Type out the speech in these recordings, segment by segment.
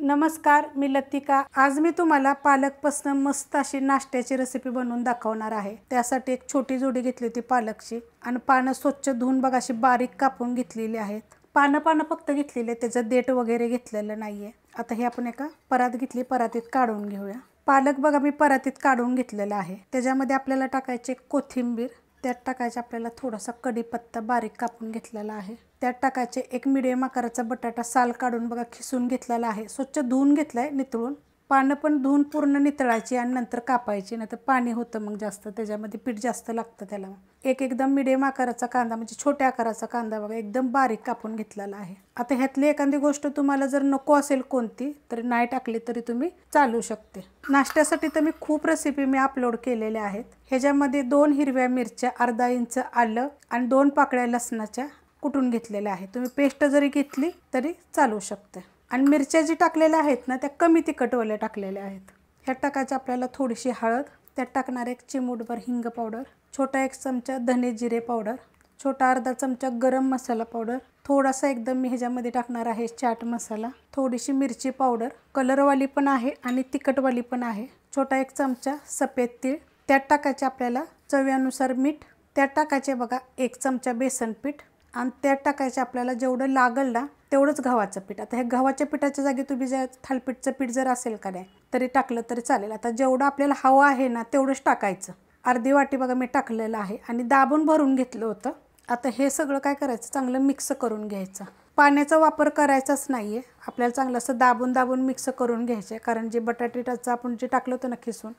नमस्कार, मी लतिका। आज मी तुम्हाला पालकपासून मस्त अशी नाश्त्याची रेसिपी बनवून दाखवणार आहे। त्यासाठी एक छोटी जोडी घेतली होती पालकची आणि पानं स्वच्छ धुवून बघा अशी बारीक कापून घेतलेली आहेत। पानं फक्त घेतलेली आहेत, त्याचं देठ वगैरे घेतलेलं नाहीये। आता हे आपण एका परात घेतली, परातीत काढून घेऊया। पालक बघा मी परातीत काढून घेतलेला आहे। त्याच्यामध्ये आपल्याला टाकायचे कोथिंबीर, त्यात टाकायचे आपल्याला थोडासा कढीपत्ता बारीक कापून घेतलेला आहे। त्यात टाकायचे एक मीडियम आकाराचा बटाटा साल काढून बघा खिसून घेतलेला आहे। स्वच्छ धुवून घेतलाय नितळून। पानं पण धुवून पूर्ण नितळायची आणि नंतर कापायची, नाहीतर पाणी होतं मग जास्त, त्याच्यामध्ये पीठ जास्त लागतं त्याला। एकदम मीडियम आकाराचा कांदा म्हणजे छोट्या आकाराचा कांदा बघा एकदम बारीक कापून घेतलेला आहे। आता ह्यातली एखादी गोष्ट तुम्हाला जर नको असेल कोणती तर नाही टाकली तरी तुम्ही चालू शकते। नाश्त्यासाठी तर मी खूप रेसिपी मी अपलोड केलेल्या आहेत। ह्याच्यामध्ये 2 हिरव्या मिरच्या, अर्धा इंच आलं आणि 2 पाकळ्या लसणाच्या कुटून घेतलेल्या आहेत। तुम्ही पेस्ट जरी घेतली तरी चालू शकते। आणि मिरच्या जी टाकलेल्या आहेत ना त्या कमी तिखटवाल्या टाकलेल्या आहेत। ह्यात टाकायची आपल्याला थोडीशी हळद, त्यात टाकणार एक चिमूटभर हिंग पावडर, छोटा 1 चमचा धने जिरे पावडर, छोटा अर्धा चमचा गरम मसाला पावडर, थोडासा एकदम मी ह्याच्यामध्ये टाकणार आहे चाट मसाला, थोडीशी मिरची पावडर, कलरवाली पण आहे आणि तिखटवाली पण आहे, छोटा 1 चमचा सफेद तीळ, त्यात टाकायचे आपल्याला चवीनुसार मीठ, त्यात टाकायचे बघा 1 चमचा बेसन पीठ आणि त्यात टाकायचे आपल्याला जेवढं लागल ना तेवढंच गव्हाचं पीठ। आता हे गव्हाच्या पिठाच्या जागी तुम्ही जे थालीपीठचं पीठ जर असेल का नाही तरी टाकलं तरी चालेल। आता जेवढं आपल्याला हवं आहे ना तेवढंच टाकायचं। अर्धी वाटी बघा मी टाकलेलं आहे आणि दाबून भरून घेतलं होतं। आता हे सगळं काय करायचं, चांगलं मिक्स करून घ्यायचं। पाण्याचा वापर करायचाच नाहीये, आपल्याला चांगलं असं दाबून मिक्स करून घ्यायचं, कारण जे बटाट्याचं आपण जे टाकलं होतं ना खिसून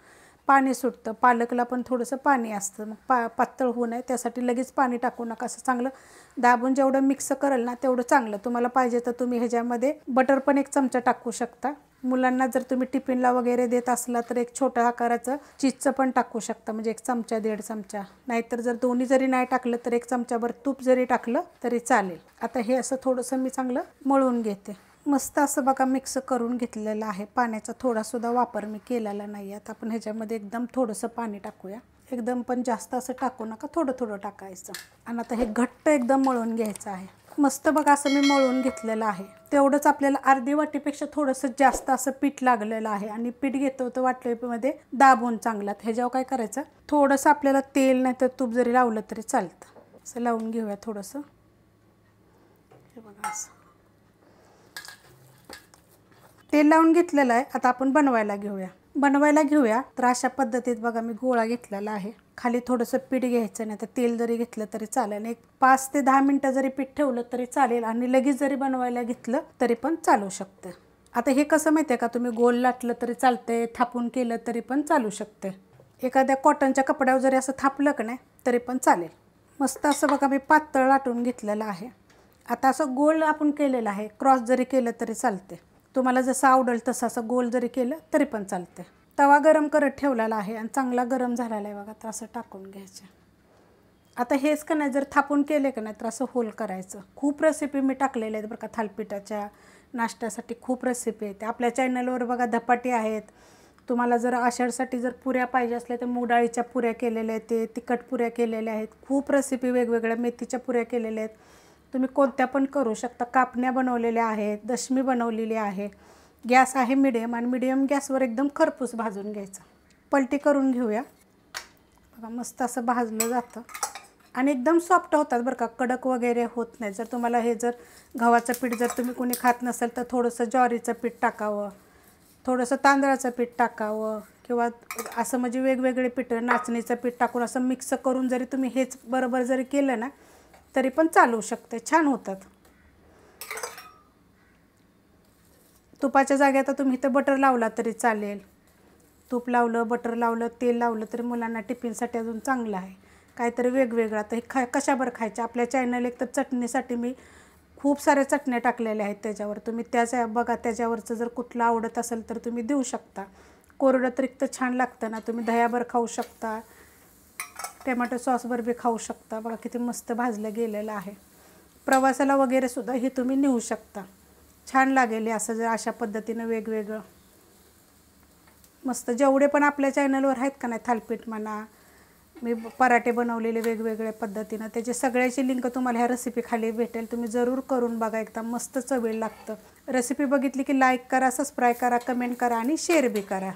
पाणी सुटतं, पालकला पण थोडंसं पाणी असतं, मग पातळ होऊ नये त्यासाठी लगेच पाणी टाकू नका। असं चांगलं दाबून जेवढं मिक्स कराल ना तेवढं चांगलं। तुम्हाला पाहिजे तर तुम्ही ह्याच्यामध्ये बटर पण 1 चमचा टाकू शकता। मुलांना जर तुम्ही टिफिनला वगैरे देत असला तर एक छोट्या आकाराचं चीजचं पण टाकू शकता, म्हणजे 1 चमचा 1.5 चमचा, नाहीतर जर दोन्ही जरी नाही टाकलं तर 1 चमचाभर तूप जरी टाकलं तरी चालेल। आता हे असं थोडंसं मी चांगलं मळून घेते। मस्त असं बघा मिक्स करून घेतलेलं आहे। पाण्याचा थोडासुद्धा वापर मी केलेला नाही। आता आपण ह्याच्यामध्ये एकदम थोडंसं पाणी टाकूया, एकदम पण जास्त असं टाकू नका, थोडं टाकायचं आणि आता हे घट्ट एकदम मळून घ्यायचं आहे। मस्त बघा असं मी मळून घेतलेलं आहे। तेवढंच आपल्याला अर्धी वाटीपेक्षा थोडंसं जास्त असं पीठ लागलेलं आहे आणि पीठ घेतो तर वाटीमध्ये दाबून चांगलं। ह्याच्यावर काय करायचं, थोडंसं आपल्याला तेल नाही तर तूप जरी लावलं तरी चालतं, असं लावून घेऊया थोडंसं। हे बघा असं तेल लावून घेतलेलं आहे। आता आपण बनवायला घेऊया तर अशा पद्धतीत बघा मी गोळा घेतलेला आहे। खाली थोडंसं पीठ घ्यायचं, नाही तर तेल जरी घेतलं तरी चालेल। एक 5 ते 10 मिनटं जरी पीठ ठेवलं तरी चालेल आणि लगेच जरी बनवायला घेतलं तरी पण चालू शकतं। आता हे कसं माहिती आहे का, तुम्ही गोल लाटलं तरी चालतंय, थापून केलं तरी पण चालू शकते। एखाद्या कॉटनच्या कपड्यावर जरी असं थापलं का नाही तरी पण चालेल। मस्त असं बघा मी पातळ लाटून घेतलेलं आहे। आता असं गोल आपण केलेलं आहे, क्रॉस जरी केलं तरी चालते, तुम्हाला जसं आवडेल तसं असं गोल जरी केलं तरी पण चालते। तवा गरम करत ठेवलेला आहे आणि चांगला गरम झालेला आहे बघा, तर असं टाकून घ्यायचं। आता हेच का नाही जर थापून केले का नाही तर असं होल करायचं। खूप रेसिपी मी टाकलेल्या आहेत बरं का, थालीपीठाच्या नाश्त्यासाठी खूप रेसिपी आहेत आपल्या चॅनलवर बघा। धपाटे आहेत, तुम्हाला जर आषाढसाठी जर पुऱ्या पाहिजे असल्या तर मूग डाळीच्या पुऱ्या केलेल्या आहेत, ते तिखट पुऱ्या केलेल्या आहेत, खूप रेसिपी वेगवेगळ्या, मेथीच्या पुऱ्या केलेल्या आहेत, तुम्ही कोणत्या पण करू शकता। कापण्या बनवलेल्या आहेत, दशमी बनवलेली आहे। गॅस आहे मीडियम आणि मीडियम गॅसवर एकदम खरपूस भाजून घ्यायचं। पलटी करून घेऊया बघा, मस्त असं भाजलं जातं आणि एकदम सॉफ्ट होतात बरं का, कडक वगैरे होत नाही। जर तुम्हाला हे जर गव्हाचं पीठ जर तुम्ही कोणी खात नसेल तर थोडंसं ज्वारीचं पीठ टाकावं, थोडंसं तांदळाचं पीठ टाकावं, किंवा असं म्हणजे वेगवेगळे पीठ, नाचणीचं पीठ टाकून असं मिक्स करून जरी तुम्ही हेच बरोबर जरी केलं ना तरी पण चालू शकते, छान होतात। तुपाच्या जागी आता तुम्ही इथं बटर लावला तरी चालेल, तूप लावलं, बटर लावलं, तेल लावलं तरी मुलांना टिफिनसाठी अजून चांगलं आहे। काहीतरी वेगवेगळं आता हे कशावर खायचं। आपल्या चॅनल एक तर चटणीसाठी मी खूप साऱ्या चटण्या टाकलेल्या आहेत, त्याच्यावर तुम्ही त्याच्या बघा, त्याच्यावरचं जर कुठलं आवडत असेल तर तुम्ही देऊ शकता। कोरडं तर इतकं छान लागतं ना, तुम्ही दह्यावर खाऊ शकता, टोमॅटो सॉसवर बी खाऊ शकता। बघा किती मस्त भाजलं गेलेलं आहे। प्रवासाला वगैरे सुद्धा हे तुम्ही नेऊ शकता, छान लागेल असं जर अशा पद्धतीनं वेगवेगळं। मस्त जेवढे पण आपल्या चॅनलवर आहेत का नाही थालीपीठ म्हणा, मी पराठे बनवलेले वेगवेगळ्या पद्धतीनं, त्याची सगळ्याची लिंक तुम्हाला ह्या रेसिपी खाली भेटेल, तुम्ही जरूर करून बघा, एकदम मस्त चवीला लागतं। रेसिपी बघितली की लाईक करा, सबस्क्राईब करा, कमेंट करा आणि शेअर बी करा.